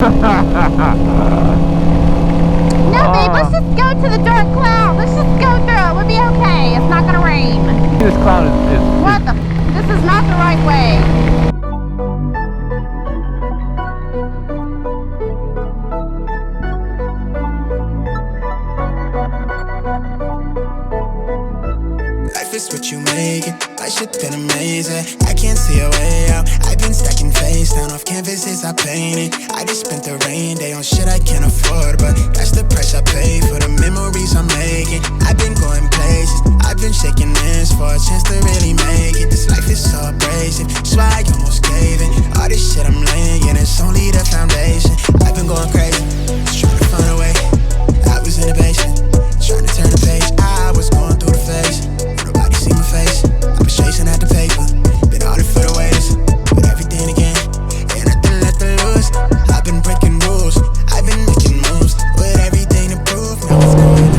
No, babe, let's just go to the dark cloud. Let's just go through it. We'll be okay. It's not gonna rain. This cloud is what the? This is not the right way. Life is what you make it. My shit been amazing. I can't see a way out. I've been stacking face down off canvases I painted. I just spent the rain day on shit I can't afford, but that's the price I pay for the memories I'm making. I've been going places. I've been shaking hands for a chance to really make it. This life is so abrasive, so I almost gave it. All this shit I'm laying, it's only the foundation. I've been going crazy, just trying to find a way. I was in the basement, trying to turn the page. I was going through the phase. Nobody see my face. I was chasing at the paper. Been all for the waiters. With everything again. Ain't nothing left to lose. I've been breaking rules. I've been making moves. With everything to prove. Now it's going to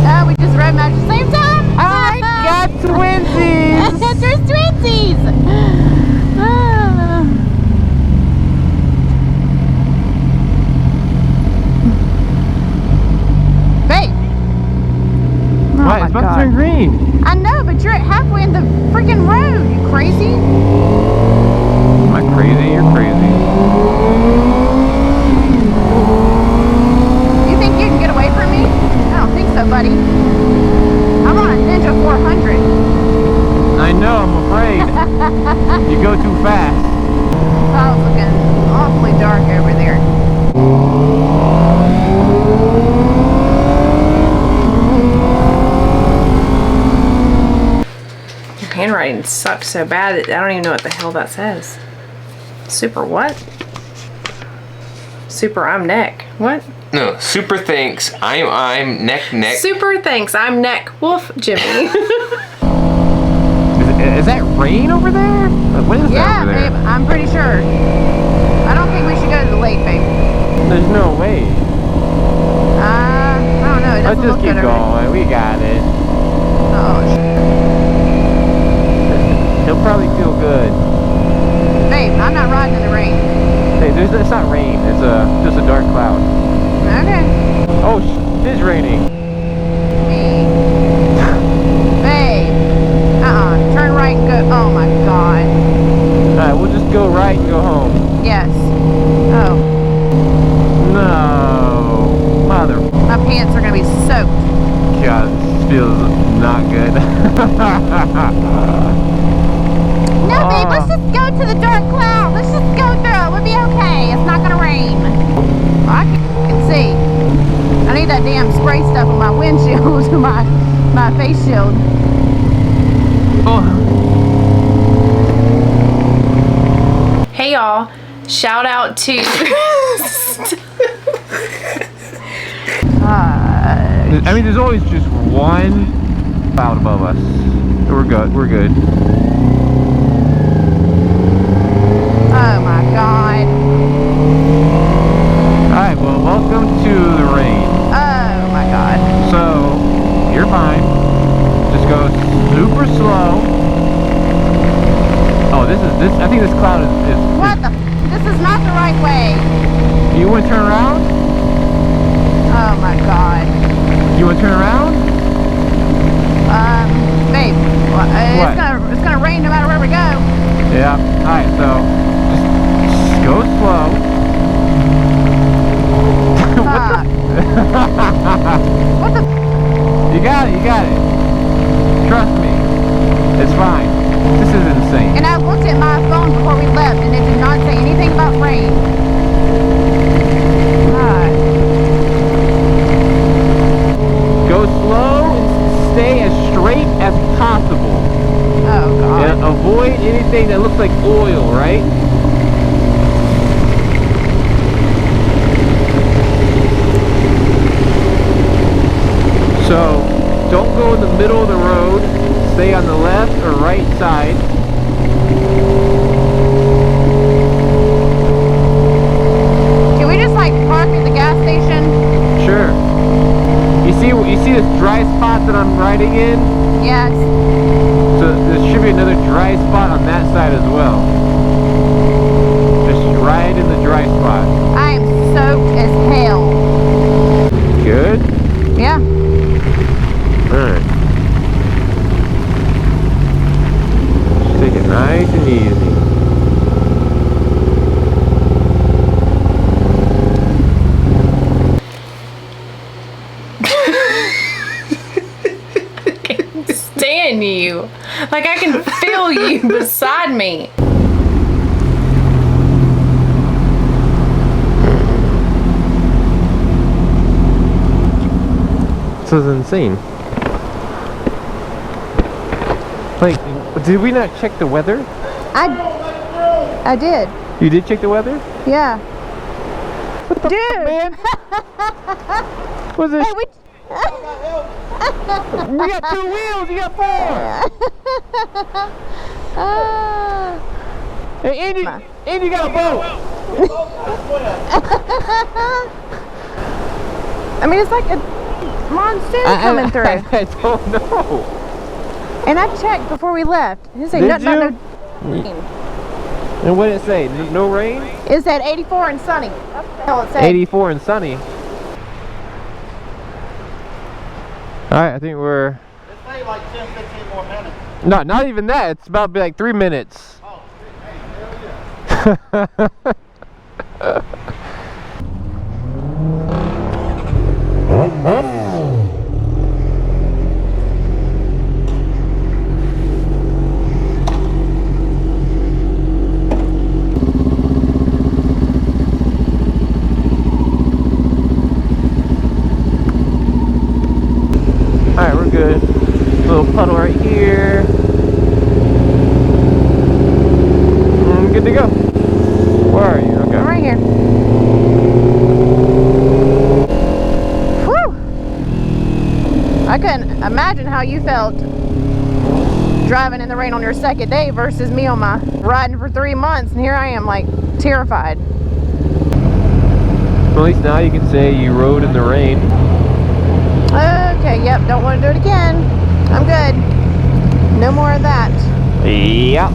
Oh, we just rode at the same time? I got twinsies! There's twinsies! Babe! What? It's about to turn green. I know, but you're halfway in the freaking road, you crazy? Am I crazy? You're crazy. You think you can get away from me? I don't think so, buddy. I'm on a Ninja 400. I know, I'm afraid. You go too fast. I was looking awfully dark over there. Your handwriting sucks so bad that I don't even know what the hell that says. Super what? Super I'm neck. What? No, super thanks. I'm neck. Super thanks. I'm neck wolf Jimmy. Is that rain over there? What is that Yeah, over there? babe, I'm pretty sure. I don't think we should go to the lake, babe. There's no way. I don't know. It Let's doesn't just look keep good over going. We got it. there. Oh, He'll probably feel good. babe, I'm not riding in the rain. Hey, it's not rain. It's just a dark cloud. Okay. Oh, it is raining. Babe. Turn right and go. Oh my god. Alright, we'll just go right and go home. Yes. Oh. No. Mother. My pants are gonna be soaked. God, this feels not good. No, babe, let's just go to the dark cloud. Let's just go through it. We'll be okay. It's not gonna rain. Well, I can see. I need that damn spray stuff on my windshield, my face shield. Hey y'all. Shout out to I mean, there's always just one cloud above us. We're good. We're good. Oh my god. Alright, well, welcome to the rain. Oh my god. So, you're fine. Just go super slow. Oh, I think this cloud is What the? This is not the right way. You want to turn around? Oh my god. You want to turn around? Babe, it's gonna rain no matter where we go. Yeah. Alright, so just go slow. What the? You got it. Trust me. It's fine. This is insane. And I looked at my phone before we left and it did not say anything about rain. God. Go slow and stay as straight as possible. Oh god. And avoid anything that looks like oil, right? So, don't go in the middle of the road. Stay on the left or right side. Can we just like park at the gas station? Sure. You see this dry spot that I'm riding in? Yes. So there should be another dry spot on that side as well. Just ride Like I can feel you beside me. This is insane. Like, did we not check the weather? I did. You did check the weather? Yeah. What the Dude. man? What's this? Hey, We got 2 wheels, you got 4! Hey, Andy got a boat! I mean, it's like a monsoon coming through. I don't know. And I checked before we left. It didn't say Did nothing about you? no rain. And what did it say? No rain? It said 84 and sunny. That's what the hell it said. 84 and sunny. Alright, I think we're... It say like 10, 15 more minutes. No, not even that. It's about to be like 3 minutes. Oh, hey, hell yeah. Alright, we're good. Little puddle right here. Good to go. Where are you? Okay. I'm right here. Whew! I couldn't imagine how you felt driving in the rain on your second day versus me on my riding for 3 months, and here I am like terrified. At least now you can say you rode in the rain. Okay, yep, don't want to do it again. I'm good. No more of that. Yep.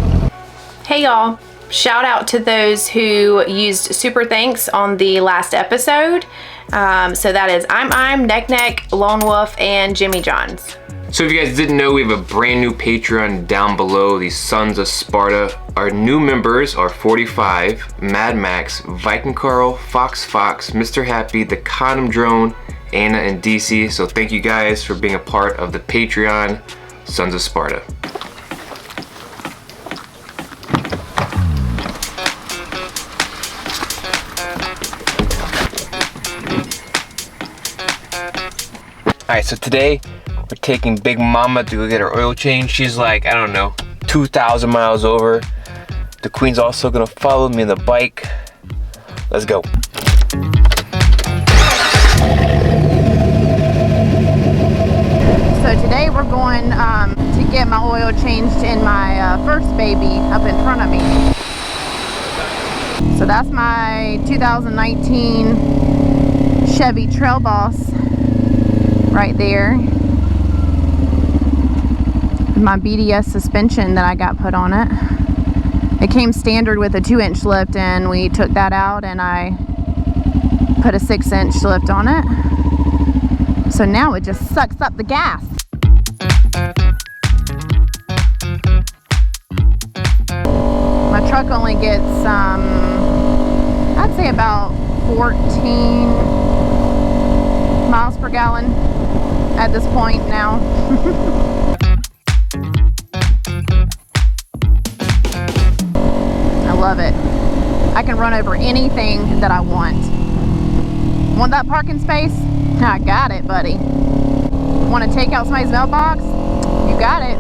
Hey y'all, shout out to those who used super thanks on the last episode. So that is I'm, Neck, Lone Wolf, and Jimmy Johns. So if you guys didn't know, we have a brand new Patreon down below, the Sons of Sparta. Our new members are 45, Mad Max, Viking Carl, Fox, Mr. Happy, the Condom Drone, Anna, and DC. So thank you guys for being a part of the Patreon Sons of Sparta. Alright, so today we're taking Big Mama to go get her oil change. She's like, I don't know, 2,000 miles over. The Queen's also gonna follow me on the bike. Let's go. So today we're going to get my oil changed in my first baby up in front of me. So that's my 2019 Chevy Trail Boss right there. My BDS suspension that I got put on it. It came standard with a 2-inch lift, and we took that out and I put a 6-inch lift on it. So now it just sucks up the gas. My truck only gets, I'd say about 14 miles per gallon at this point now. I love it. I can run over anything that I want. Want that parking space? I got it, buddy. Want to take out somebody's mailbox? You got it.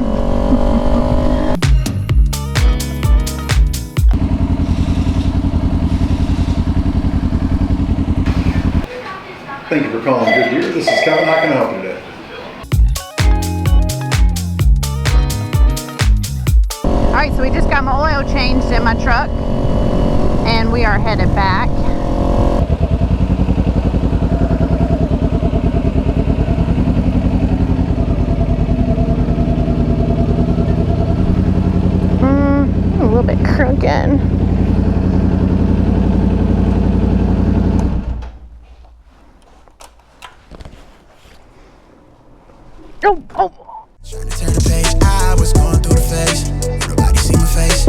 Thank you for calling Good Deer. This is Kevin. How can I help you today? Alright, so we just got my oil changed in my truck, and we are headed back. A little bit crooked. Trying to turn the page, I was going through the phase. Nobody see my face.